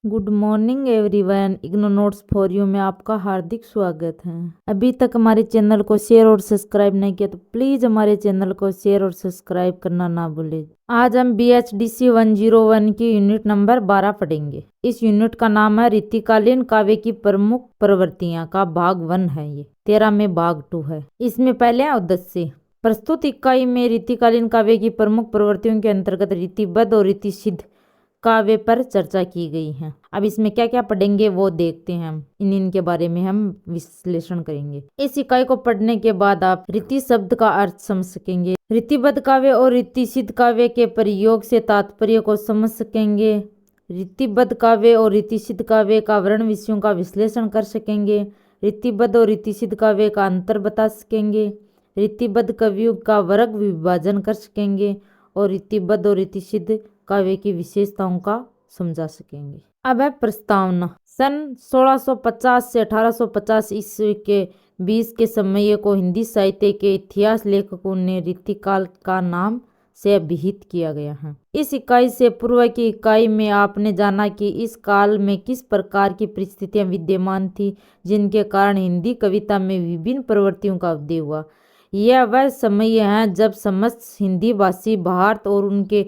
Good morning everyone. IGNOU notes for you में आपका हार्दिक स्वागत है। अभी तक हमारे चैनल को शेयर और सब्सक्राइब नहीं किया तो प्लीज हमारे चैनल को शेयर और सब्सक्राइब करना ना भूलें। आज हम BHDC 101 की यूनिट नंबर 12 पढ़ेंगे। इस यूनिट का नाम है रीतिकालीन काव्य की प्रमुख प्रवृत्तियां का भाग 1 है। ये 13 में भाग 2 है। इसमें पहले है उद्देश्य। प्रस्तुत इकाई में रीतिकालीन काव्य की प्रमुख प्रवृत्तियों के अंतर्गत रीतिबद्ध और रीतिसिद्ध काव्य पर चर्चा की गई है। अब इसमें क्या क्या पढ़ेंगे वो देखते हैं। इनके बारे में हम विश्लेषण करेंगे। इस इकाई को पढ़ने के बाद आप रीति शब्द का अर्थ समझ सकेंगे, रीतिबद्ध काव्य और रीतिसिद्ध काव्य के प्रयोग से तात्पर्य को समझ सकेंगे, रीतिबद्ध काव्य और रीतिसिद्ध काव्य का वर्ण विषयों का विश्लेषण कर सकेंगे, रीतिबद्ध और रीतिसिद्ध काव्य का अंतर बता सकेंगे, रीतिबद्ध कवियों का वर्ग विभाजन कर सकेंगे और रीतिबद्ध और रीतिसिद्ध काव्य की विशेषताओं का समझा सकेंगे। अब है प्रस्तावना। सन 1650 से 1850 ईस्वी के बीच के समय को हिंदी साहित्य के इतिहास लेखकों ने रीतिकाल का नाम से अभिहित किया गया है। इस इकाई से पूर्व की इकाई में आपने जाना कि इस काल में किस प्रकार की परिस्थितियां विद्यमान थी जिनके कारण हिंदी कविता में विभिन्न प्रवृत्तियों का उदय हुआ। यह वह समय है जब समस्त हिंदी भाषी भारत और उनके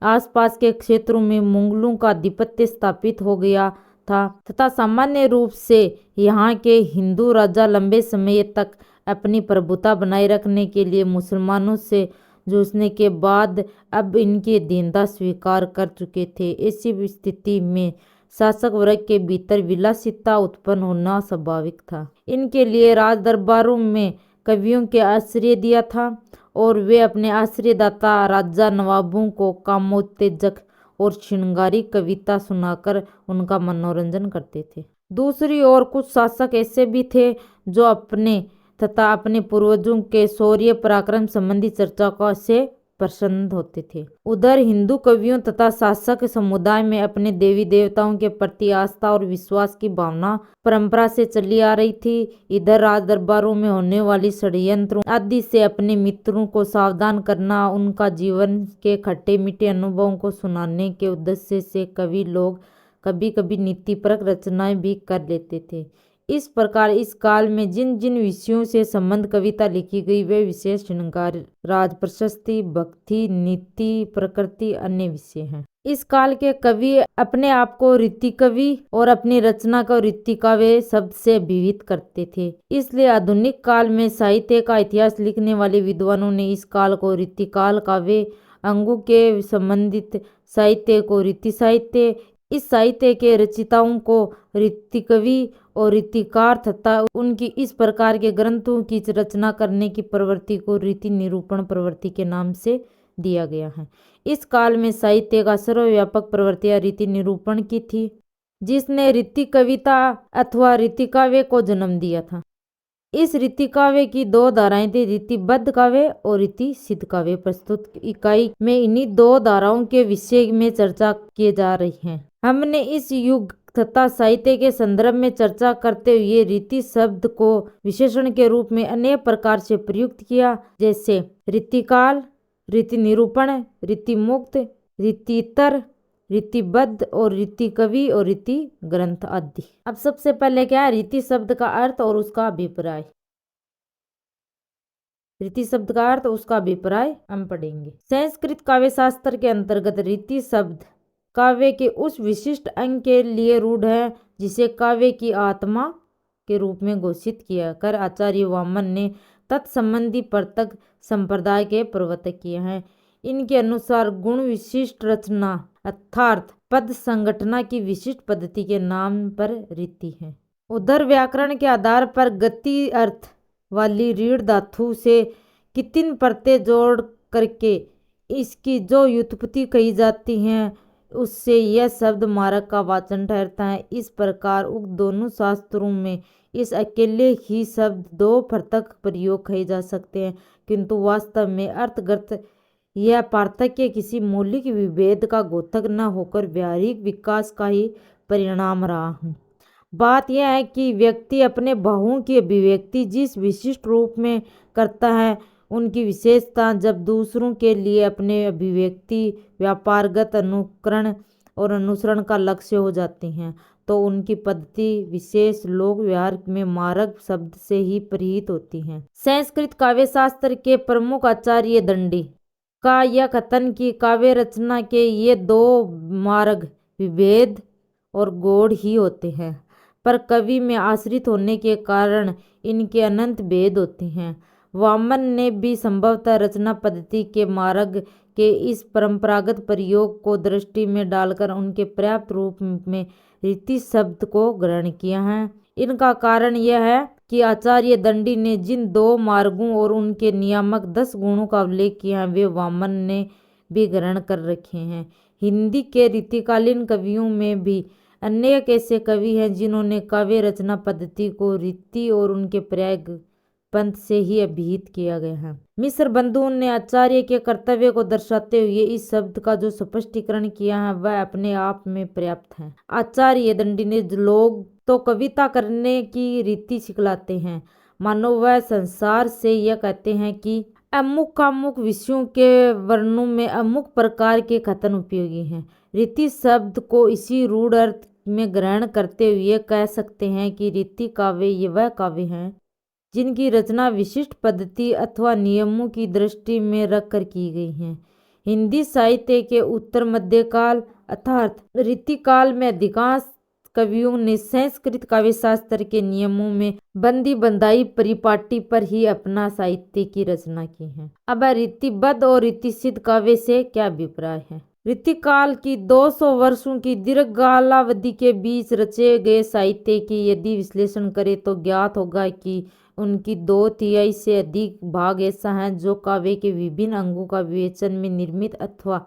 आसपास के क्षेत्रों में मुगलों का आधिपत्य स्थापित हो गया था तथा सामान्य रूप से यहाँ के हिंदू राजा लंबे समय तक अपनी प्रभुता बनाए रखने के लिए मुसलमानों से जूझने के बाद अब इनकी दीनता स्वीकार कर चुके थे। ऐसी स्थिति में शासक वर्ग के भीतर विलासिता उत्पन्न होना स्वाभाविक था। इनके लिए राज दरबारों में कवियों के आश्रय दिया था और वे अपने आश्रयदाता राजा नवाबों को कामोत्तेजक और श्रृंगारी कविता सुनाकर उनका मनोरंजन करते थे। दूसरी ओर कुछ शासक ऐसे भी थे जो अपने तथा अपने पूर्वजों के शौर्य पराक्रम संबंधी चर्चा से प्रसन्न होते थे। उधर हिंदू कवियों तथा शासक समुदाय में अपने देवी देवताओं के प्रति आस्था और विश्वास की भावना परंपरा से चली आ रही थी। इधर राज दरबारों में होने वाली षड्यंत्रों आदि से अपने मित्रों को सावधान करना, उनका जीवन के खट्टे मीठे अनुभवों को सुनाने के उद्देश्य से कवि लोग कभी कभी नीतिपरक रचनाएं भी कर लेते थे। इस प्रकार इस काल में जिन जिन विषयों से संबंध कविता लिखी गई वे विशेष श्रृंगार, राज प्रशस्ति, भक्ति, नीति, प्रकृति अन्य विषय हैं। इस काल के कवि अपने आप को रीति कवि और अपनी रचना को रीतिकाव्य शब्द से अभिहित करते थे। इसलिए आधुनिक काल में साहित्य का इतिहास लिखने वाले विद्वानों ने इस काल को रीतिकाल काव्य, अंगों के संबंधित साहित्य को रीति साहित्य, इस साहित्य के रचिताओं को रीतिकवि और रीतिकार तथा उनकी इस प्रकार के ग्रंथों की रचना करने की प्रवृत्ति को रीति निरूपण प्रवृत्ति के नाम से दिया गया है। इस काल में साहित्य का सर्वव्यापक प्रवृत्तियां रीति निरूपण की थी, जिसने रीति कविता अथवा रीतिकाव्य को जन्म दिया था। इस रीतिकाव्य की दो धाराएं थी, रीतिबद्ध काव्य और रीति सिद्ध काव्य। प्रस्तुत इकाई में इन्हीं दो धाराओं के विषय में चर्चा किए जा रही है। हमने इस युग तथा साहित्य के संदर्भ में चर्चा करते हुए रीति शब्द को विशेषण के रूप में अनेक प्रकार से प्रयुक्त किया, जैसे रीतिकाल, रीति निरूपण, रीति मुक्त, रीतितर, रीतिबद्ध और रीति कवि और रीति ग्रंथ आदि। अब सबसे पहले क्या है रीति शब्द का अर्थ और उसका अभिप्राय। रीति शब्द का अर्थ उसका अभिप्राय हम पढ़ेंगे। संस्कृत काव्य शास्त्र के अंतर्गत रीति शब्द काव्य के उस विशिष्ट अंग के लिए रूढ़ है जिसे काव्य की आत्मा के रूप में घोषित किया कर आचार्य वामन ने तत्संबंधी परतक संप्रदाय के प्रवर्तक किए हैं। इनके अनुसार गुण विशिष्ट रचना अर्थात पद संगठना की विशिष्ट पद्धति के नाम पर रीति है। उधर व्याकरण के आधार पर गति अर्थ वाली रीढ़ धातु से कितिन परतें जोड़ करके इसकी जो व्युत्पत्ति कही जाती है उससे यह शब्द मारक का वाचन ठहरता है। इस प्रकार उक्त दोनों शास्त्रों में इस अकेले ही शब्द दो पृथक प्रयोग कहे जा सकते हैं, किंतु वास्तव में अर्थगत यह पार्थक्य किसी मौलिक विभेद का द्योतक न होकर व्यावहारिक विकास का ही परिणाम रहा है। बात यह है कि व्यक्ति अपने भावों की अभिव्यक्ति जिस विशिष्ट रूप में करता है उनकी विशेषता जब दूसरों के लिए अपने अभिव्यक्ति व्यापारगत अनुकरण और अनुसरण का लक्ष्य हो जाती हैं तो उनकी पद्धति विशेष लोक व्यवहार में मार्ग शब्द से ही परिहित होती हैं। संस्कृत काव्य शास्त्र के प्रमुख आचार्य दंडी का यह कथन कि काव्य रचना के ये दो मार्ग विभेद और गौड़ ही होते हैं, पर कवि में आश्रित होने के कारण इनके अनंत भेद होते हैं। वामन ने भी संभवतः रचना पद्धति के मार्ग के इस परंपरागत प्रयोग को दृष्टि में डालकर उनके पर्याप्त रूप में रीति शब्द को ग्रहण किया है। इनका कारण यह है कि आचार्य दंडी ने जिन दो मार्गों और उनके नियामक 10 गुणों का उल्लेख किया है वे वामन ने भी ग्रहण कर रखे हैं। हिंदी के रीतिकालीन कवियों में भी अनेक ऐसे कवि हैं जिन्होंने काव्य रचना पद्धति को रीति और उनके पर्याय पंथ से ही अभिहित किया गया है। मिश्र बंधुओं ने आचार्य के कर्तव्य को दर्शाते हुए इस शब्द का जो स्पष्टीकरण किया है वह अपने आप में पर्याप्त है। आचार्य दंडी ने लोग तो कविता करने की रीति सिखलाते हैं, मानो वह संसार से यह कहते हैं कि अमुक अमुक विषयों के वर्णों में अमुक प्रकार के कथन उपयोगी हैं। रीति शब्द को इसी रूढ़ अर्थ में ग्रहण करते हुए कह सकते हैं कि रीति काव्य ये वह काव्य हैं जिनकी रचना विशिष्ट पद्धति अथवा नियमों की दृष्टि में रखकर की गई है। हिंदी साहित्य के उत्तर मध्यकाल अर्थात रीतिकाल में अधिकांश कवियों ने संस्कृत काव्य शास्त्र के नियमों में बंदी बंधाई परिपाटी पर ही अपना साहित्य की रचना की है। अब रीतिबद्ध और रीतिसिद्ध काव्य से क्या अभिप्राय है? रीतिकाल की 200 वर्षों की दीर्घकालावधि के बीच रचे गए साहित्य की यदि विश्लेषण करें तो ज्ञात होगा कि उनकी 2/3 से अधिक भाग ऐसा है जो काव्य के विभिन्न अंगों का विवेचन में निर्मित अथवा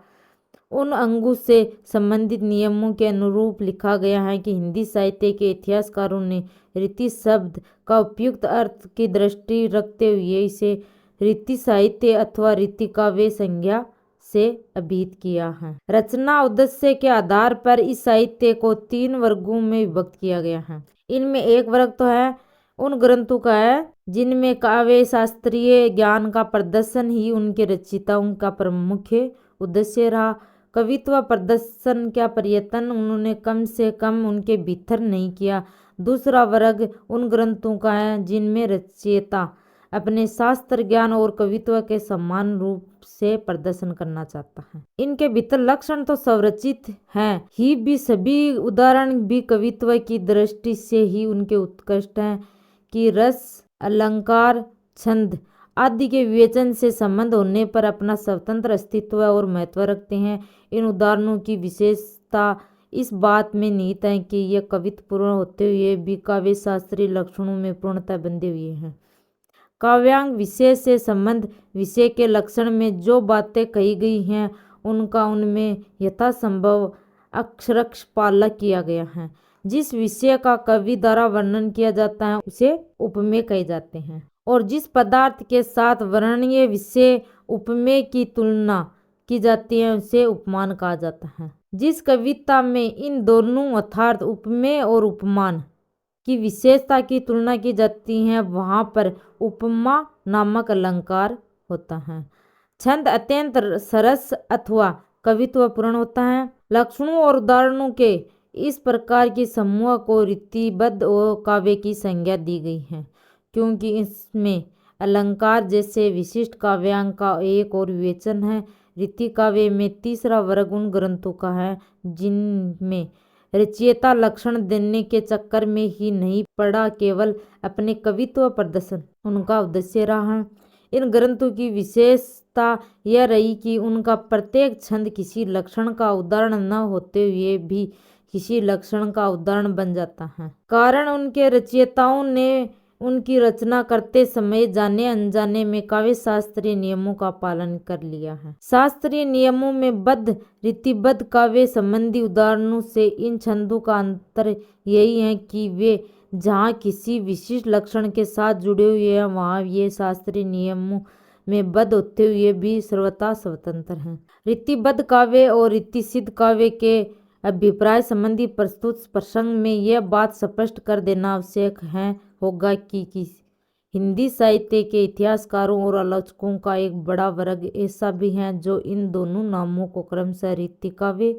उन अंगों से संबंधित नियमों के अनुरूप लिखा गया है कि हिंदी साहित्य के इतिहासकारों ने रीति शब्द का उपयुक्त अर्थ की दृष्टि रखते हुए इसे रीति साहित्य अथवा रीति काव्य संज्ञा से अभिहित किया है। रचना उद्देश्य के आधार पर इस साहित्य को 3 वर्गों में विभक्त किया गया है। इनमें एक वर्ग तो है उन ग्रंथों का है जिनमें काव्य शास्त्रीय ज्ञान का प्रदर्शन ही उनके रचयिताओं का प्रमुख उद्देश्य रहा। कवित्व प्रदर्शन का प्रयत्न उन्होंने कम से कम उनके भीतर नहीं किया। दूसरा वर्ग उन ग्रंथों का है जिनमें रचयिता अपने शास्त्र ज्ञान और कवित्व के समान रूप से प्रदर्शन करना चाहता है। इनके भीतर लक्षण तो संरचित हैं ही भी सभी उदाहरण भी कवित्व की दृष्टि से ही उनके उत्कृष्ट हैं कि रस अलंकार छंद आदि के विवेचन से संबंध होने पर अपना स्वतंत्र अस्तित्व और महत्व रखते हैं। इन उदाहरणों की विशेषता इस बात में निहित है कि यह कवित्वपूर्ण होते हुए भी काव्य शास्त्रीय लक्षणों में पूर्णतः बंधे हुए हैं। काव्यांग विषय से संबंध विषय के लक्षण में जो बातें कही गई हैं उनका उनमें यथासंभव अक्षरश पालन किया गया है। जिस विषय का कवि द्वारा वर्णन किया जाता है उसे उपमेय कहे जाते हैं और जिस पदार्थ के साथ वर्णनीय विषय उपमेय की तुलना की जाती है उसे उपमान कहा जाता है। जिस कविता में इन दोनों अर्थात उपमेय और उपमान की विशेषता की तुलना की जाती है वहां पर उपमा नामक अलंकार होता है। छंद अत्यंत सरस अथवा कवित्वपूर्ण होता है। लक्षणों और उदाहरणों के इस प्रकार की समूह को रीतिबद्ध और काव्य की संज्ञा दी गई है क्योंकि इसमें अलंकार जैसे विशिष्ट काव्यांग का एक और विवेचन है। रीति काव्य में तीसरा वर्ग उन ग्रंथों का है जिनमें रचयिता लक्षण देने के चक्कर में ही नहीं पड़ा, केवल अपने कवित्व प्रदर्शन उनका उद्देश्य रहा है। इन ग्रंथों की विशेषता यह रही कि उनका प्रत्येक छंद किसी लक्षण का उदाहरण न होते हुए भी किसी लक्षण का उदाहरण बन जाता है। कारण उनके रचयिताओं ने उनकी रचना करते समय जाने अनजाने में काव्य शास्त्रीय नियमों का पालन कर लिया है। शास्त्रीय नियमों में बद्ध रीतिबद्ध काव्य संबंधी उदाहरणों से इन छंदों का अंतर यही है कि वे जहाँ किसी विशिष्ट लक्षण के साथ जुड़े हुए हैं वहाँ ये शास्त्रीय नियमों में बद्ध होते हुए भी सर्वथा स्वतंत्र हैं। रीतिबद्ध काव्य और रीतिसिद्ध काव्य के अभिप्राय संबंधी प्रस्तुत प्रसंग में यह बात स्पष्ट कर देना आवश्यक है होगा कि हिंदी साहित्य के इतिहासकारों और आलोचकों का एक बड़ा वर्ग ऐसा भी है जो इन दोनों नामों को क्रमशः रीति काव्य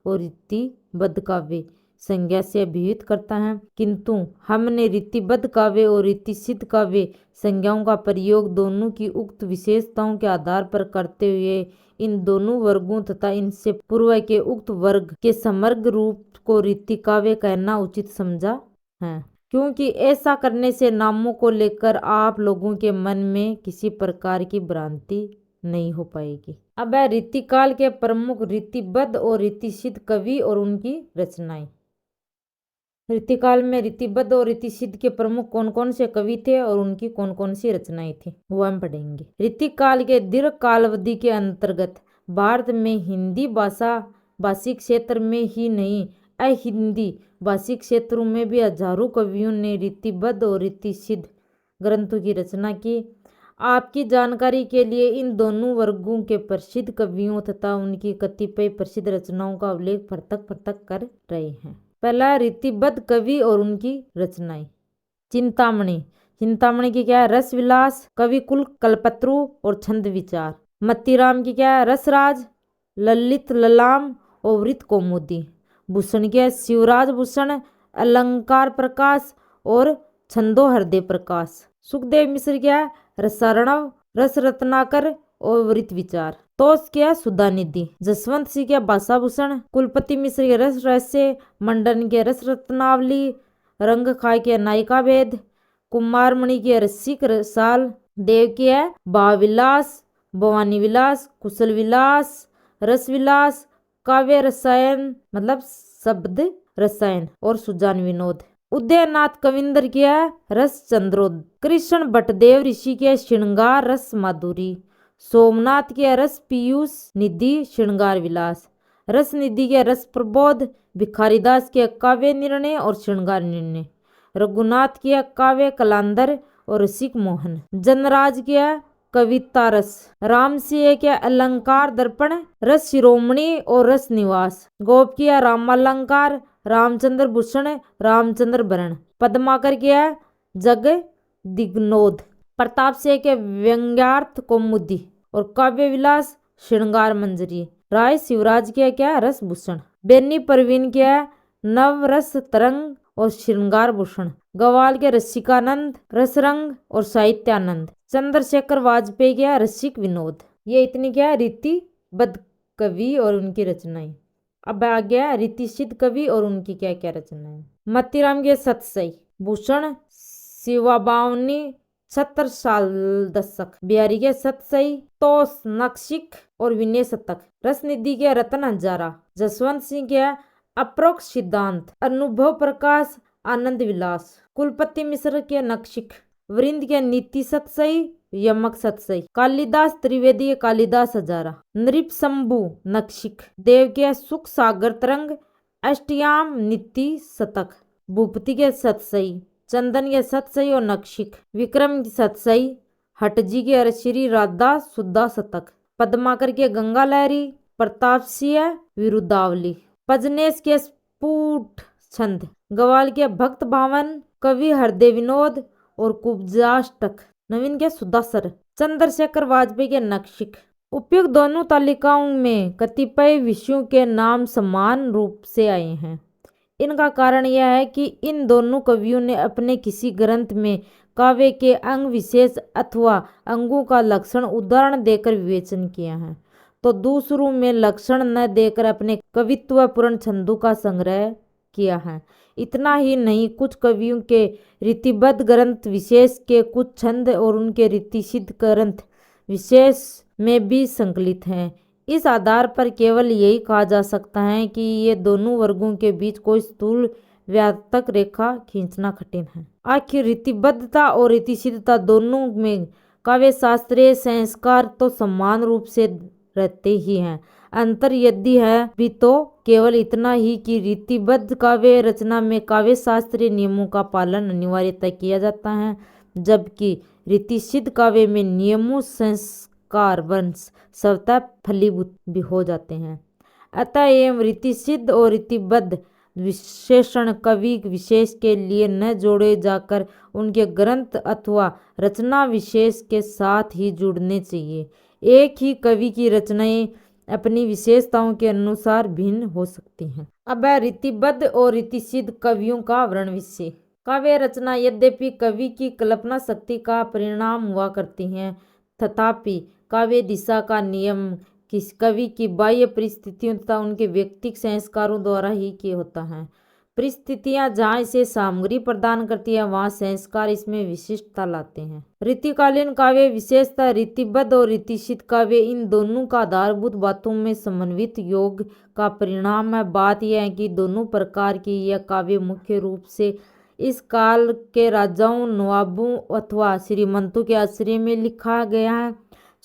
और रीतिबद्ध काव्य संज्ञा से अभिहित करता है, किंतु हमने रीतिबद्ध काव्य और रीतिसिद्ध काव्य संज्ञाओं का प्रयोग दोनों की उक्त विशेषताओं के आधार पर करते हुए इन दोनों वर्गों तथा इनसे पूर्व के उक्त वर्ग के समग्र रूप को रीति काव्य कहना उचित समझा है, क्योंकि ऐसा करने से नामों को लेकर आप लोगों के मन में किसी प्रकार की भ्रांति नहीं हो पाएगी। अब है रीतिकाल के प्रमुख रीतिबद्ध और रीतिसिद्ध कवि और उनकी रचनाएं। रीतिकाल में रीतिबद्ध और रीतिसिद्ध के प्रमुख कौन कौन से कवि थे और उनकी कौन कौन सी रचनाएं थी वो हम पढ़ेंगे। रीतिकाल के दीर्घ कालावधि के अंतर्गत भारत में हिंदी भाषी क्षेत्र में ही नहीं अहिंदी भाषी क्षेत्रों में भी हजारों कवियों ने रीतिबद्ध और रीतिसिद्ध ग्रंथों की रचना की। आपकी जानकारी के लिए इन दोनों वर्गों के प्रसिद्ध कवियों तथा उनकी कतिपय प्रसिद्ध रचनाओं का उल्लेख पृथक पृथक कर रहे हैं। पहला रीतिबद्ध कवि और उनकी रचनाएं। चिंतामणि। चिंतामणि की क्या है? रस विलास, कवि कुल, कल्पत्रु और छंद विचार। मत्तीराम की क्या है? रसराज, ललित ललाम और वृत कौमुदी। भूषण की है? शिवराज भूषण, अलंकार प्रकाश और छंदो हृदय प्रकाश। सुखदेव मिश्र क्या है? रसार्णव, रस रत्नाकर और वृत विचार। तोष क्या? सुधा निधि। जसवंत सिंह क्या? भाषाभूषण। कुलपति मिश्र के रस रहस्य, मंडन के रस रत्नावली, रंग खाय के नायिका भेद, कुमार मणि के रसिक रसाल, देव की है भावविलास, भवानी विलास, कुशल विलास, रस विलास, काव्य रसायन मतलब शब्द रसायन और सुजान विनोद। उदयनाथ कविंदर की है रस चंद्रोद। कृष्ण भट्टदेव ऋषि के श्रृंगार रस माधुरी। सोमनाथ के रस पीयूष निधि श्रृंगार विलास। रस निधि के रस प्रबोध। भिखारीदास के काव्य निर्णय और श्रृंगार निर्णय। रघुनाथ के काव्य कलांदर और रसिक मोहन। जनराज के कविता रस। राम सिंह के अलंकार दर्पण, रस शिरोमणि और रस निवास। गोप की रामालंकार, रामचंद्र भूषण, रामचंद्र भरण। पद्माकर के जग दिग्नोद। प्रताप सिंह के व्यंग्यार्थ कौमुदी और काव्य विलास श्रृंगार मंजरी। राय शिवराज के क्या? रस भूषण। बेनी परवीन के नव रस तरंग और श्रृंगार भूषण। गवाल के रसिकानंद, रसरंग और साहित्यानंद। चंद्रशेखर वाजपेयी के रसिक विनोद। ये इतनी क्या है? रीतिबद्ध कवि और उनकी रचनाएं। अब आ गया रीतिसिद्ध कवि और उनकी क्या क्या रचनाएं। मत्तीराम के सतसई, भूषण शिवाबावनी, छत्र साल दशक। बिहारी के सतसई, तोष नक्शिक और विनय शतक। रसनिधि के रतन हजारा। जसवंत सिंह के अप्रोक्ष सिद्धांत, अनुभव प्रकाश, आनंद विलास। कुलपति मिश्र के नक्शिक। वृंद के नीति सतसई, यमक सतसई। कालिदास त्रिवेदी के कालिदास हजारा। नृप शंभु नक्शिक। देव के सुख सागर तरंग, अष्टयाम नीति शतक। भूपति के सतसई, चंदन के सतसई और नक्शिक। विक्रम की सतसई, हटजी के श्री राधा सुधा शतक। पद्माकर के गंगा लहरी, प्रताप सिंह विरुद्धावली। पजनेश के स्फुट छंद। गवाल के भक्त भावन, कवि हृदय विनोद और कुब्जाष्टक। नवीन के सुधासर। चंद्रशेखर वाजपेयी के नक्शिक। उपयुक्त दोनों तालिकाओं में कतिपय विषयों के नाम समान रूप से आए हैं। इनका कारण यह है कि इन दोनों कवियों ने अपने किसी ग्रंथ में काव्य के अंग विशेष अथवा अंगों का लक्षण उदाहरण देकर विवेचन किया है, तो दूसरों में लक्षण न देकर अपने कवित्वपूर्ण छंदों का संग्रह किया है। इतना ही नहीं, कुछ कवियों के रीतिबद्ध ग्रंथ विशेष के कुछ छंद और उनके रीतिसिद्ध ग्रंथ विशेष में भी संकलित हैं। इस आधार पर केवल यही कहा जा सकता है कि ये दोनों वर्गों के बीच कोई स्थूल व्यापक रेखा खींचना कठिन है। आखिर रीतिबद्धता और रीतिसिद्धता दोनों में काव्य शास्त्रीय संस्कार तो समान रूप से रहते ही हैं। अंतर यदि है भी तो केवल इतना ही कि रीतिबद्ध काव्य रचना में काव्य शास्त्रीय नियमों का पालन अनिवार्यतः किया जाता है, जबकि रीतिसिद्ध काव्य में नियमों संस्कार वंश स्वतः फलीभूत भी हो जाते हैं। अतः एवं रीतिसिद्ध और रीतिबद्ध विशेषण कवि विशेष के लिए न जोड़े जाकर उनके ग्रंथ अथवा रचना विशेष के साथ ही जुड़ने चाहिए। एक ही कवि की रचनाएं अपनी विशेषताओं के अनुसार भिन्न हो सकती हैं। अब है रीतिबद्ध और रीतिसिद्ध कवियों का वर्ण विषय। काव्य रचना यद्यपि कवि की कल्पना शक्ति का परिणाम हुआ करती हैं, तथापि काव्य दिशा का नियम किस कवि की बाह्य परिस्थितियों तथा उनके व्यक्तिगत संस्कारों द्वारा ही किया होता है। परिस्थितियां जहाँ इसे सामग्री प्रदान करती है, वहाँ संस्कार इसमें विशिष्टता लाते हैं। रीतिकालीन काव्य विशेषता रीतिबद्ध और रीतिसिद्ध काव्य इन दोनों का आधारभूत बातों में समन्वित योग का परिणाम है। बात यह है कि दोनों प्रकार की यह काव्य मुख्य रूप से इस काल के राजाओं, नवाबों अथवा श्रीमंतों के आश्रय में लिखा गया है।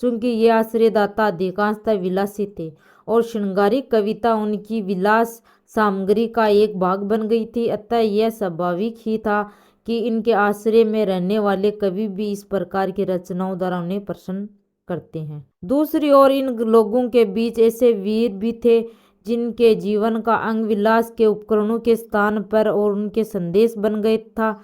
चूंकि ये आश्रयदाता अधिकांशतः विलासी थे और श्रृंगारिक कविता उनकी विलास सामग्री का एक भाग बन गई थी, अतः यह स्वाभाविक ही था कि इनके आश्रय में रहने वाले कवि भी इस प्रकार की रचनाओं द्वारा उन्हें प्रसन्न करते हैं। दूसरी ओर इन लोगों के बीच ऐसे वीर भी थे जिनके जीवन का अंग विलास के उपकरणों के स्थान पर और उनके संदेश बन गए था।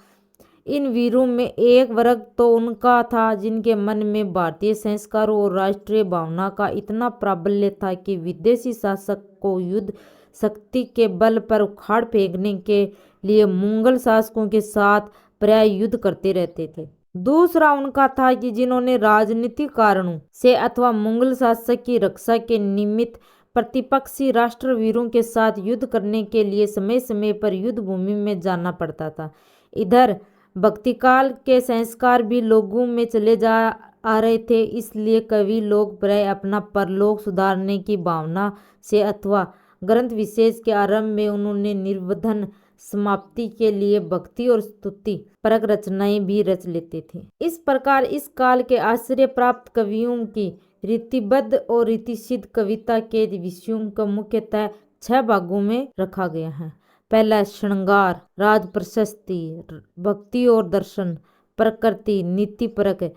इन वीरों में एक वर्ग तो उनका था जिनके मन में भारतीय संस्कारों और राष्ट्रीय भावना का इतना प्राबल्य था कि विदेशी शासक को युद्ध शक्ति के बल पर उखाड़ फेंकने के लिए मुगल शासकों के साथ प्राय युद्ध करते रहते थे। दूसरा उनका था कि जिन्होंने राजनीतिक कारणों से अथवा मुगल शासक की रक्षा के निमित्त प्रतिपक्षी राष्ट्रवीरों के साथ युद्ध करने के लिए समय समय पर युद्ध भूमि में जाना पड़ता था। इधर भक्तिकाल के संस्कार भी लोगों में चले जा आ रहे थे, इसलिए कवि लोग प्राय अपना परलोक सुधारने की भावना से अथवा ग्रंथ विशेष के आरंभ में उन्होंने निर्वधन समाप्ति के लिए भक्ति और स्तुति परक रचनाएं भी रच लेते थे। इस प्रकार इस काल के आश्रय प्राप्त कवियों की रीतिबद्ध और रीतिसिद्ध कविता के विषयों को मुख्यतः 6 भागों में रखा गया है। पहला श्रृंगार, राज प्रशस्ति, भक्ति और दर्शन, प्रकृति, नीति परक।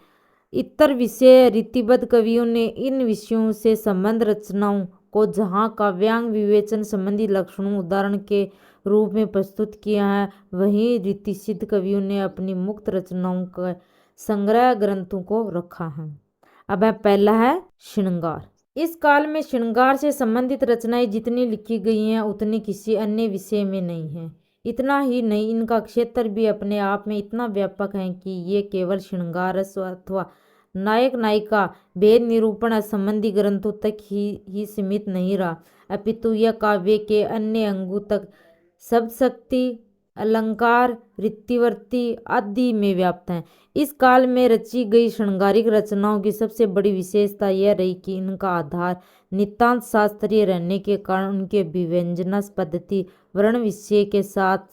इतर विषय रीतिबद्ध कवियों ने इन विषयों से संबंध रचनाओं को जहाँ काव्यांग विवेचन संबंधी लक्षणों उदाहरण के रूप में प्रस्तुत किया है, वहीं रीतिसिद्ध कवियों ने अपनी मुक्त रचनाओं के संग्रह ग्रंथों को रखा है। अब पहला है श्रृंगार। इस काल में श्रृंगार से संबंधित रचनाएं जितनी लिखी गई हैं उतनी किसी अन्य विषय में नहीं है। इतना ही नहीं, इनका क्षेत्र भी अपने आप में इतना व्यापक है कि ये केवल श्रृंगार रस अथवा नायक नायिका भेद निरूपण संबंधी ग्रंथों तक ही सीमित नहीं रहा, अपितु यह काव्य के अन्य अंगों तक शब्द शक्ति, अलंकार, रीतिवर्ती आदि में व्याप्त हैं। इस काल में रची गई श्रृंगारिक रचनाओं की सबसे बड़ी विशेषता यह रही कि इनका आधार नितांत शास्त्रीय रहने के कारण उनके विव्यंजना पद्धति वर्ण विषय के साथ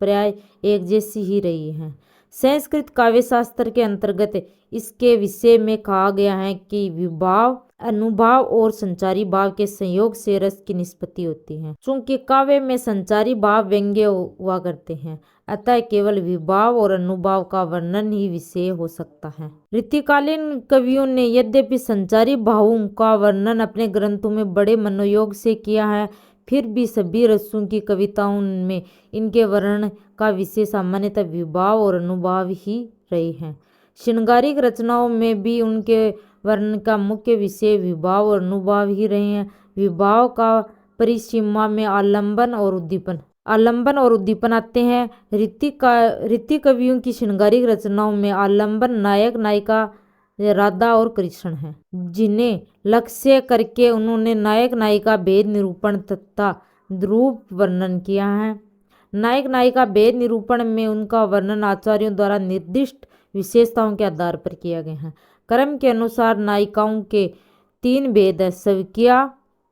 प्राय एक जैसी ही रही है। संस्कृत काव्यशास्त्र के अंतर्गत इसके विषय में कहा गया है कि विभाव, अनुभाव और संचारी भाव के संयोग से रस की निष्पत्ति होती है। चूंकि काव्य में संचारी भाव व्यंग्य हुआ करते हैं, अतः केवल विभाव और अनुभाव का वर्णन ही विषय हो सकता है। रीतिकालीन कवियों ने यद्यपि संचारी भावों का वर्णन अपने ग्रंथों में बड़े मनोयोग से किया है, फिर भी सभी रसों की कविताओं में इनके वर्णन का विषय सामान्यतः विभाव और अनुभाव ही रहे हैं। श्रृंगारिक रचनाओं में भी उनके वर्णन का मुख्य विषय विभाव और अनुभाव ही रहे हैं। विभाव का परिसीमा में आलंबन और उद्दीपन आते हैं। रीति कवियों की श्रृंगारिक रचनाओं में आलंबन नायक नायिका राधा और कृष्ण हैं, जिन्हें लक्ष्य करके उन्होंने नायक नायिका भेद निरूपण तथा रूप वर्णन किया है। नायक नायिका भेद निरूपण में उनका वर्णन आचार्यों द्वारा निर्दिष्ट विशेषताओं के आधार पर किया गया है। क्रम के अनुसार नायिकाओं के 3 भेद है, स्वकीया,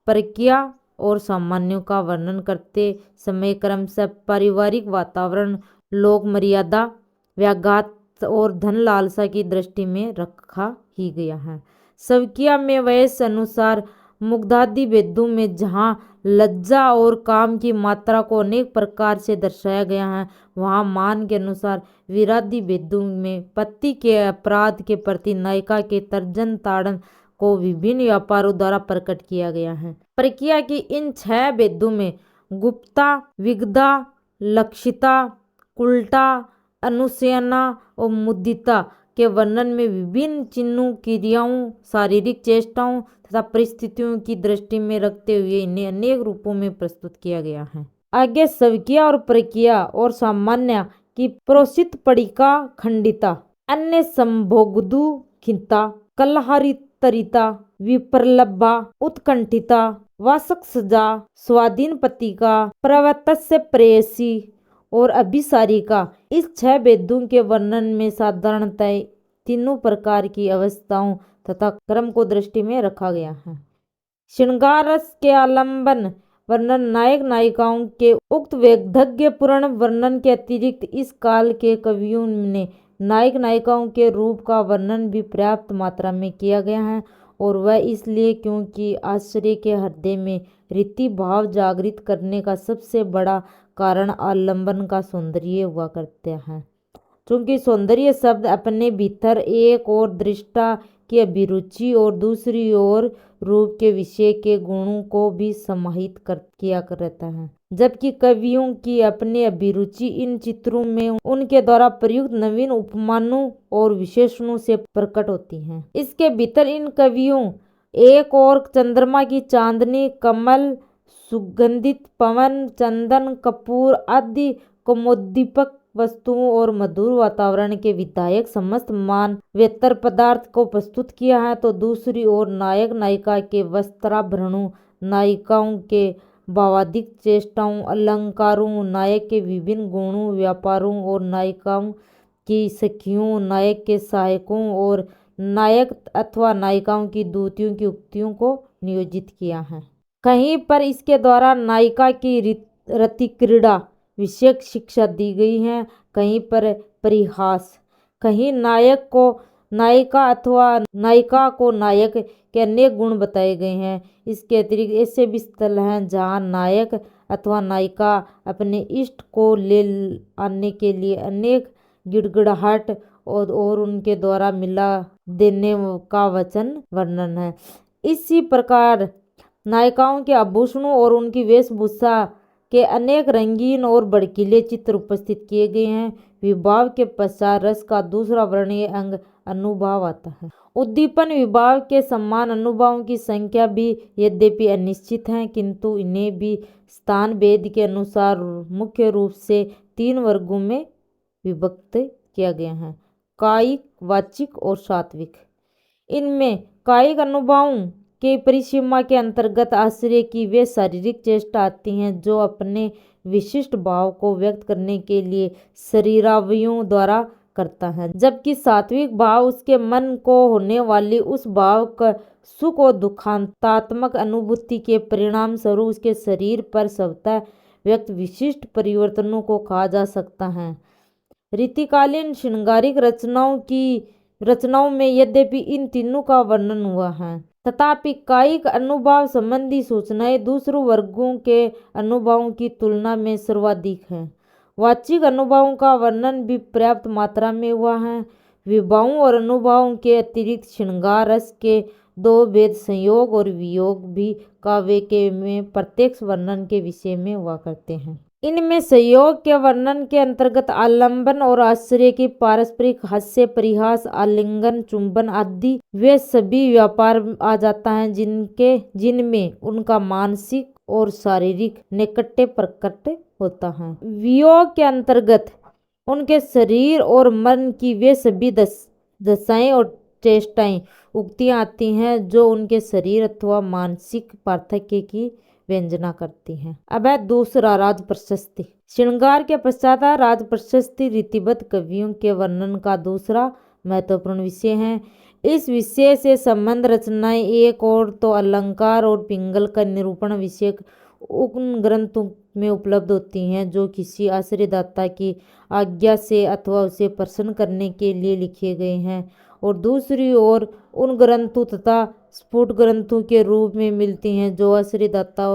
परकीया और सामान्यों का वर्णन करते समय क्रमशः पारिवारिक वातावरण, लोक मर्यादा, व्याघात और धन लालसा की दृष्टि में रखा ही गया है। स्वकीया में वयस अनुसार मुग्धादि भेदों में जहाँ लज्जा और काम की मात्रा को अनेक प्रकार से दर्शाया गया है, वहाँ मान के अनुसार वीरादि भेदों में पति के अपराध के प्रति नायिका के तर्जन ताड़न को विभिन्न व्यापारों द्वारा प्रकट किया गया है। परकीया की इन 6 भेदों में गुप्ता, विगदा, लक्षिता, कुलटा, अनुशयना और मुदिता के वर्णन में विभिन्न चिन्हों, क्रियाओं, शारीरिक चेष्टाओं तथा परिस्थितियों की दृष्टि में रखते हुए इन्हें अनेक रूपों में प्रस्तुत किया गया है। आगे स्वर्गीय और प्रक्रिया और सामान्य की प्रोसित पड़िका खंडिता, अन्य संभोगदु खिंता, कलहारितरिता, विप्रलब्धा, उत्कंठिता, वासक सजा, स्वाधीन पतिका, प्रवतस्य प्रेयसी और अभिसारिका। इस 6 भेदों के वर्णन में साधारणतः तीनों प्रकार की अवस्थाओं तथा क्रम को दृष्टि में रखा गया है। श्रृंगार रस के आलंबन वर्णन नायक नायिकाओं के उक्त वैदग्ध्यपूर्ण वर्णन के अतिरिक्त इस काल के कवियों ने नायक नायिकाओं के रूप का वर्णन भी पर्याप्त मात्रा में किया गया है, और वह इसलिए क्योंकि आश्चर्य के हृदय में रीति भाव जागृत करने का सबसे बड़ा कारण आलंबन का सौंदर्य हुआ करते हैं। क्योंकि सौंदर्य शब्द अपने भीतर एक और दृष्टा की अभिरुचि और दूसरी ओर रूप के विषय के गुणों को भी समाहित किया करता है, जबकि कवियों की अपनी अभिरुचि इन चित्रों में उनके द्वारा प्रयुक्त नवीन उपमानों और विशेषणों से प्रकट होती है। इसके भीतर इन कवियों एक और चंद्रमा की चांदनी, कमल, सुगंधित पवन, चंदन, कपूर आदि कमोद्दीपक वस्तुओं और मधुर वातावरण के विधायक समस्त मानवेतर पदार्थ को प्रस्तुत किया है, तो दूसरी ओर नायक नायिका के वस्त्राभरणों, नायिकाओं के भावाधिक चेष्टाओं, अलंकारों, नायक के विभिन्न गुणों, व्यापारों और नायिकाओं की सखियों, नायक के सहायकों और नायक अथवा नायिकाओं की दूतियों की उक्तियों को नियोजित किया है। कहीं पर इसके द्वारा नायिका की रति क्रीड़ा विषयक शिक्षा दी गई है, कहीं पर परिहास, कहीं नायक को नायिका अथवा नायिका को नायक के अनेक गुण बताए गए हैं। इसके अतिरिक्त ऐसे भी स्थल हैं जहाँ नायक अथवा नायिका अपने इष्ट को ले आने के लिए अनेक गिड़गिड़ाहट और उनके द्वारा मिला देने का वचन वर्णन है। इसी प्रकार नायिकाओं के आभूषणों और उनकी वेशभूषा के अनेक रंगीन और भड़कीले चित्र उपस्थित किए गए हैं। विभाव के पश्चात रस का दूसरा वर्णनीय अंग अनुभाव आता है। उद्दीपन विभाव के समान अनुभावों की संख्या भी यद्यपि अनिश्चित है, किंतु इन्हें भी स्थान भेद के अनुसार मुख्य रूप से 3 वर्गों में विभक्त किया गया है: कायिक, वाचिक और सात्विक। इनमें कायिक अनुभावों के परिसीमा के अंतर्गत आश्चर्य की वे शारीरिक चेष्टा आती हैं जो अपने विशिष्ट भाव को व्यक्त करने के लिए शरीरावयों द्वारा करता है, जबकि सात्विक भाव उसके मन को होने वाली उस भाव का सुख और दुखांतात्मक अनुभूति के परिणाम स्वरूप उसके शरीर पर स्वतः व्यक्त विशिष्ट परिवर्तनों को कहा जा सकता है। रीतिकालीन श्रृंगारिक रचनाओं में यद्यपि इन तीनों का वर्णन हुआ है, तथापि कायिक अनुभाव संबंधी सूचनाएं दूसरों वर्गों के अनुभवों की तुलना में सर्वाधिक है। वाचिक अनुभवों का वर्णन भी पर्याप्त मात्रा में हुआ है। विभावों और अनुभवों के अतिरिक्त श्रृंगार रस के 2 भेद संयोग और वियोग भी काव्य के में प्रत्यक्ष वर्णन के विषय में हुआ करते हैं। इनमें संयोग के वर्णन के अंतर्गत आलंबन और आश्चर्य की पारस्परिक हास्य, परिहास, आलिंगन, चुंबन आदि वे सभी व्यापार आ जाता है जिनमें उनका मानसिक और शारीरिक नैकट्य प्रकट होता है। वियोग के अंतर्गत उनके शरीर और मन की वे सभी दशाएं और चेष्टाएं, उक्तियां आती हैं जो उनके शरीर अथवा मानसिक पार्थक्य की व्यंजना करती हैं। अब है दूसरा राज प्रशस्ति। श्रृंगार के पश्चात राज प्रशस्ति रीतिबद्ध कवियों के वर्णन का दूसरा महत्वपूर्ण विषय है। इस विषय से संबंध रचनाएं एक और तो अलंकार और पिंगल का निरूपण विषयक उन ग्रंथों में उपलब्ध होती हैं जो किसी आश्रयदाता की आज्ञा से अथवा उसे प्रसन्न करने के लिए लिखे गए हैं, और दूसरी ओर उन ग्रंथों तथा स्फुट ग्रंथों के रूप में मिलती हैं जो आश्रयदाता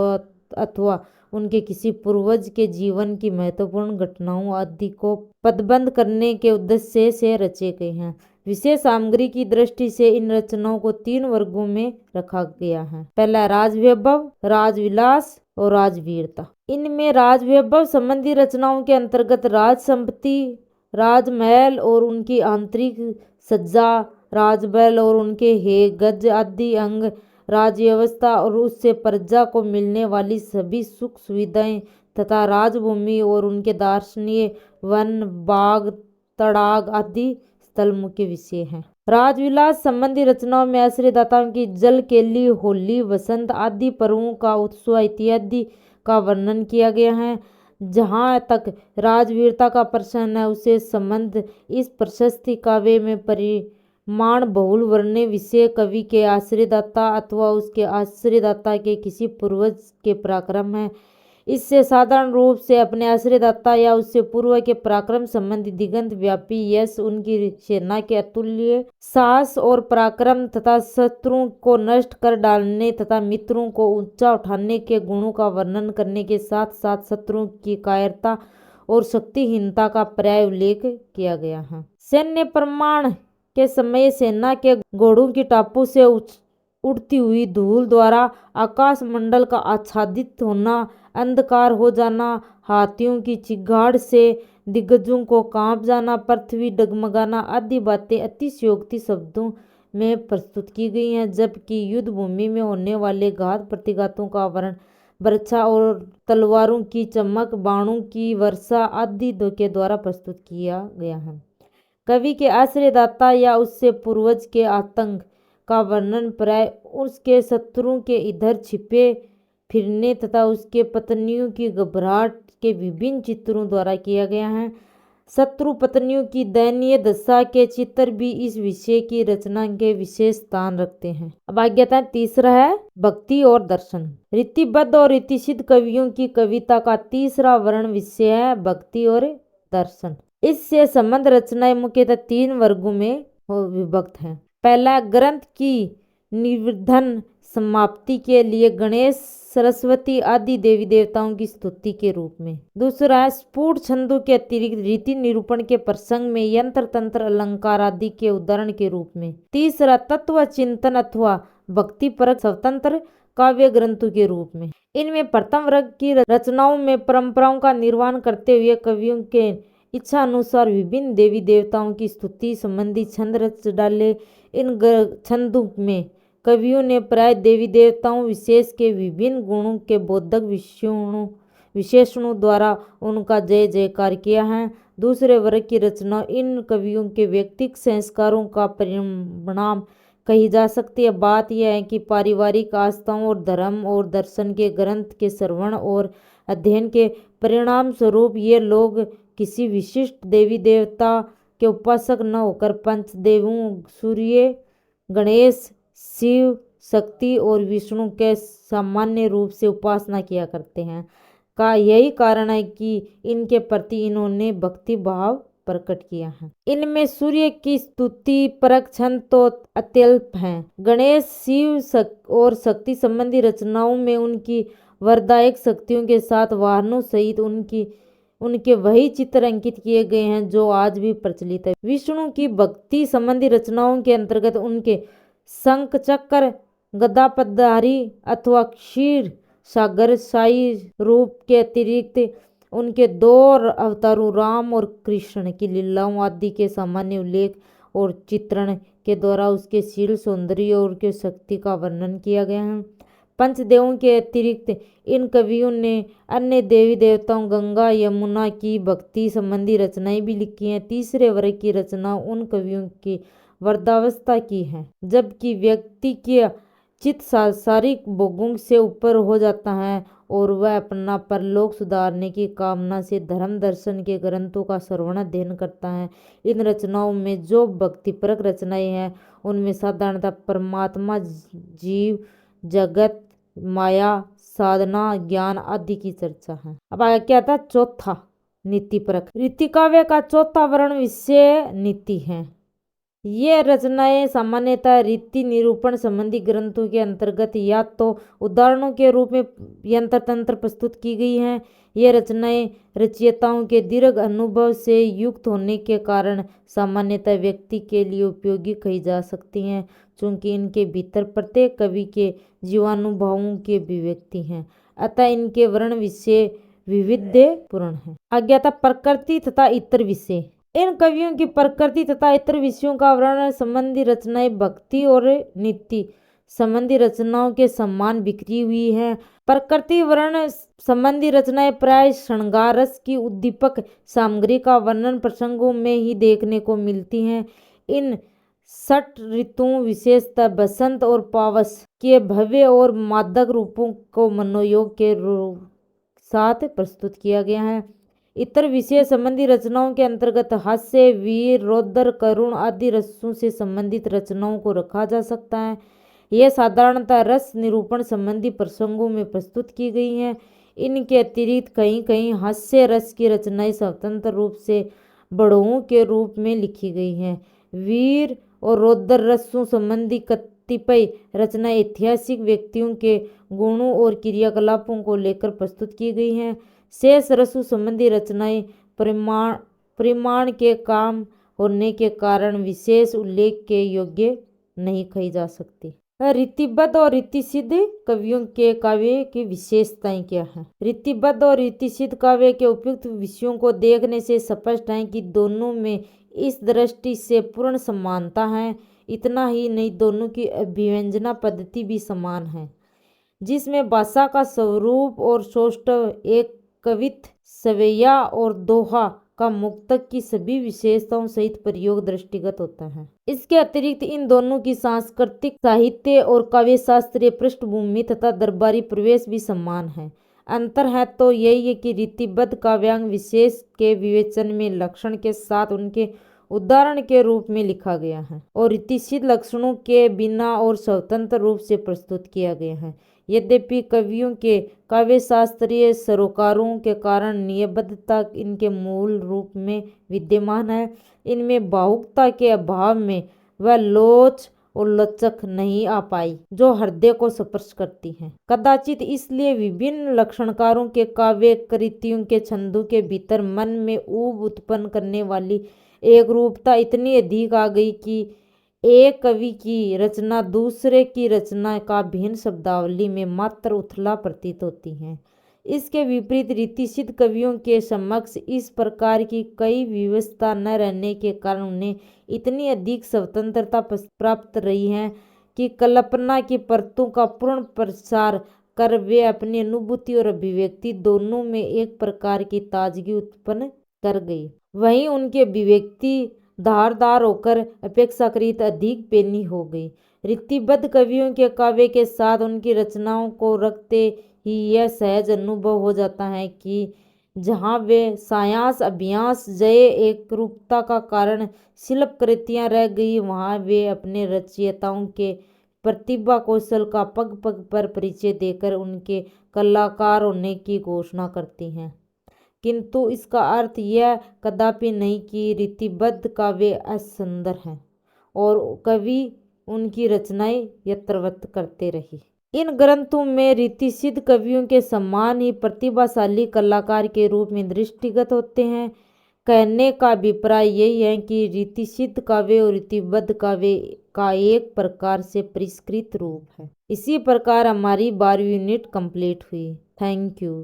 अथवा उनके किसी पूर्वज के जीवन की महत्वपूर्ण घटनाओं आदि को पदबंध करने के उद्देश्य से रचे गए हैं। विशेष सामग्री की दृष्टि से इन रचनाओं को 3 वर्गों में रखा गया है। पहला राजवैभव, राजविलास और राजवीरता। इनमें राजवैभव संबंधी रचनाओं के अंतर्गत राज संपत्ति, राजमहल और उनकी आंतरिक सज्जा, राजबल और उनके हे गज आदि अंग, राजव्यवस्था और उससे प्रजा को मिलने वाली सभी सुख सुविधाएं तथा राजभूमि और उनके दार्शनिक वन, बाग, तड़ाग आदि स्थल मुख्य विषय हैं। राजविलास संबंधी रचनाओं में आश्रयदाताओं की जल केली, होली, वसंत आदि पर्वों का उत्सव इत्यादि का वर्णन किया गया है। जहाँ तक राजवीरता का प्रश्न है, उसे संबंध इस प्रशस्ति काव्य में परिमाण बहुल वर्णन विषय कवि के आश्रयदाता अथवा उसके आश्रयदाता के किसी पूर्वज के पराक्रम है। इससे साधारण रूप से अपने आश्रयदाता या उससे पूर्व के पराक्रम संबंधी दिगंत व्यापी यश, उनकी सेना के अतुल्य साहस और पराक्रम तथा शत्रुओं को नष्ट कर डालने तथा मित्रों को ऊंचा उठाने के गुणों का वर्णन करने के साथ साथ शत्रुओं की कायरता और शक्तिहीनता का पर्याय उल्लेख किया गया है। सैन्य प्रमाण के समय सेना के घोड़ों की टापू से उड़ती हुई धूल द्वारा आकाश मंडल का आच्छादित होना, अंधकार हो जाना, हाथियों की चिंगाड़ से दिग्गजों को कांप जाना, पृथ्वी डगमगाना आदि बातें अतिशयोक्ति शब्दों में प्रस्तुत की गई हैं। जबकि युद्ध भूमि में होने वाले घात प्रतिघातों का वर्णन वर्षा और तलवारों की चमक, बाणों की वर्षा आदि के द्वारा प्रस्तुत किया गया है। कवि के आश्रयदाता या उससे पूर्वज के आतंक का वर्णन प्राय उसके शत्रुओं के इधर छिपे फिरने तथा उसके पत्नियों की घबराहट के विभिन्न चित्रों द्वारा किया गया है। शत्रु पत्नियों की दयनीय दशा के चित्र भी इस विषय की रचना के विशेष स्थान रखते हैं। अब आगे आता है तीसरा है भक्ति और दर्शन। रीतिबद्ध और रीतिसिद्ध कवियों की कविता का तीसरा वर्ण विषय है भक्ति और दर्शन। इससे संबंध रचनाएं मुख्यतः 3 वर्गों में विभक्त हैं। पहला, ग्रंथ की निर्विघ्न समाप्ति के लिए गणेश, सरस्वती आदि देवी देवताओं की स्तुति के रूप में। दूसरा है स्फुट छंदों के अतिरिक्त रीति निरूपण के प्रसंग में यंत्र तंत्र अलंकार आदि के उदाहरण के रूप में। तीसरा, तत्व चिंतन अथवा भक्तिपरक स्वतंत्र काव्य ग्रंथों के रूप में। इनमें प्रथम वर्ग की रचनाओं में परंपराओं का निर्वहन करते हुए कवियों के इच्छा अनुसार विभिन्न देवी देवताओं की स्तुति संबंधी छंद रच डाले। इन छंदों में कवियों ने प्राय देवी देवताओं विशेष के विभिन्न गुणों के बोधक विशेषणों द्वारा उनका जय जयकार किया है। दूसरे वर्ग की रचना इन कवियों के व्यक्तिगत संस्कारों का परिणाम कही जा सकती है। बात यह है कि पारिवारिक आस्थाओं और धर्म और दर्शन के ग्रंथ के श्रवण और अध्ययन के परिणाम स्वरूप ये लोग किसी विशिष्ट देवी देवता के उपासक न होकर पंचदेवों सूर्य, गणेश, शिव, शक्ति और विष्णु के सामान्य रूप से उपासना किया करते हैं। का यही कारण है कि इनके प्रति इन्होंने भक्ति भाव प्रकट किया है। इनमें सूर्य की स्तुति परक छंद तो अत्यल्प हैं। गणेश, शिव और शक्ति संबंधी रचनाओं में उनकी वरदायक शक्तियों के साथ वाहनों सहित उनके वही चित्र अंकित किए गए हैं जो आज भी प्रचलित है। विष्णु की भक्ति संबंधी रचनाओं के अंतर्गत उनके शंख चक्र, गदा पद्मधारी अथवा क्षीर सागर शाही रूप के अतिरिक्त उनके 2 अवतारों राम और कृष्ण की लीलाओं आदि के सामान्य उल्लेख और चित्रण के द्वारा उसके शील, सौंदर्य और उसके शक्ति का वर्णन किया गया है। पंचदेवों के अतिरिक्त इन कवियों ने अन्य देवी देवताओं गंगा, यमुना की भक्ति संबंधी रचनाएं भी लिखी हैं। तीसरे वर्ग की रचना उन कवियों की वृद्धावस्था की है, जबकि व्यक्ति के चित्त सांसारिक भोगों से ऊपर हो जाता है और वह अपना परलोक सुधारने की कामना से धर्म दर्शन के ग्रंथों का श्रवण अध्ययन करता है। इन रचनाओं में जो भक्तिपरक रचनाएं हैं उनमें साधारणतः परमात्मा, जीव, जगत, माया, साधना, ज्ञान आदि की चर्चा है। अब आगे क्या था? चौथा, नीतिपरक। रीति काव्य का चौथा वर्ण विषय नीति है। ये रचनाएं सामान्यतः रीति निरूपण संबंधी ग्रंथों के अंतर्गत या तो उदाहरणों के रूप में यंत्र तंत्र प्रस्तुत की गई हैं। ये रचनाएं रचयिताओं के दीर्घ अनुभव से युक्त होने के कारण सामान्यतः व्यक्ति के लिए उपयोगी कही जा सकती हैं, चूँकि इनके भीतर प्रत्येक कवि के जीवानुभवों की अभिव्यक्ति हैं, अतः इनके वर्ण विषय विविधपूर्ण है। आगे आता प्रकृति तथा इतर विषय। इन कवियों की प्रकृति तथा इतर विषयों का वर्णन संबंधी रचनाएं भक्ति और नीति संबंधी रचनाओं के समान बिखरी हुई है। प्रकृति वर्णन संबंधी रचनाएं प्राय श्रृंगार रस की उद्दीपक सामग्री का वर्णन प्रसंगों में ही देखने को मिलती हैं। इन 6 ऋतुओं विशेषतः बसंत और पावस के भव्य और मादक रूपों को मनोयोग के रूप साथ प्रस्तुत किया गया है। इतर विषय संबंधी रचनाओं के अंतर्गत हास्य, वीर, रौद्र, करुण आदि रसों से संबंधित रचनाओं को रखा जा सकता है। यह साधारणतः रस निरूपण संबंधी प्रसंगों में प्रस्तुत की गई हैं। इनके अतिरिक्त कहीं कहीं हास्य रस की रचनाएं स्वतंत्र रूप से बड़ों के रूप में लिखी गई हैं। वीर और रौद्र रसों संबंधी कतिपय रचनाएं ऐतिहासिक व्यक्तियों के गुणों और क्रियाकलापों को लेकर प्रस्तुत की गई हैं। शेष रसों संबंधी रचनाएं परिमाण के काम होने के कारण विशेष उल्लेख के योग्य नहीं कही जा सकती। रीतिबद्ध और रीतिसिद्ध कवियों के काव्य की विशेषताएं क्या हैं? रीतिबद्ध और रीतिसिद्ध काव्य के उपयुक्त विषयों को देखने से स्पष्ट है कि दोनों में इस दृष्टि से पूर्ण समानता है। इतना ही नहीं, दोनों की अभिव्यंजना पद्धति भी समान है, जिसमें भाषा का स्वरूप और सौष्ठव, एक कवित्त, सवैया और दोहा का मुक्तक की सभी विशेषताओं सहित प्रयोग दृष्टिगत होता है। इसके अतिरिक्त इन दोनों की सांस्कृतिक, साहित्य और काव्य शास्त्रीय पृष्ठभूमि तथा दरबारी प्रवेश भी समान है। अंतर है तो यही है कि रीतिबद्ध काव्यांग विशेष के विवेचन में लक्षण के साथ उनके उदाहरण के रूप में लिखा गया है और रीतिसिद्ध लक्षणों के बिना और स्वतंत्र रूप से प्रस्तुत किया गया है। यद्यपि कवियों के काव्य शास्त्रीय सरोकारों के कारण नियबद्धता इनके मूल रूप में विद्यमान है, इनमें भावुकता के अभाव में वह लोच और लचक नहीं आ पाई जो हृदय को स्पर्श करती हैं। कदाचित इसलिए विभिन्न लक्षणकारों के काव्य कृतियों के छंदों के भीतर मन में ऊब उत्पन्न करने वाली एक रूपता इतनी अधिक आ गई कि एक कवि की रचना दूसरे की रचना का भिन्न शब्दावली में मात्र उथला प्रतीत होती है। इसके विपरीत रीतिसिद्ध कवियों के समक्ष इस प्रकार की कई व्यवस्था न रहने के कारण उन्हें इतनी अधिक स्वतंत्रता प्राप्त रही है कि कल्पना की परतों का पूर्ण प्रसार कर वे अपनी अनुभूति और अभिव्यक्ति दोनों में एक प्रकार की ताजगी उत्पन्न कर गई। वहीं उनकी अभिव्यक्ति धारदार होकर अपेक्षाकृत अधिक पेनी हो गई। रीतिबद्ध कवियों के काव्य के साथ उनकी रचनाओं को रखते ही यह सहज अनुभव हो जाता है कि जहाँ वे सायांस अभ्यास जय एक रूपता का कारण शिल्प कृतियाँ रह गई, वहाँ वे अपने रचयिताओं के प्रतिभा कौशल का पग पग पर परिचय देकर उनके कलाकार होने की घोषणा करती हैं। किंतु इसका अर्थ यह कदापि नहीं कि रीतिबद्ध काव्य असुंदर हैं और कवि उनकी रचनाएं यथावत करते रहे। इन ग्रंथों में रीतिसिद्ध कवियों के समान ही प्रतिभाशाली कलाकार के रूप में दृष्टिगत होते हैं। कहने का अभिप्राय यही है कि रीतिसिद्ध काव्य और रीतिबद्ध काव्य का एक प्रकार से परिष्कृत रूप है। इसी प्रकार हमारी 12वीं यूनिट कंप्लीट हुई। Thank you.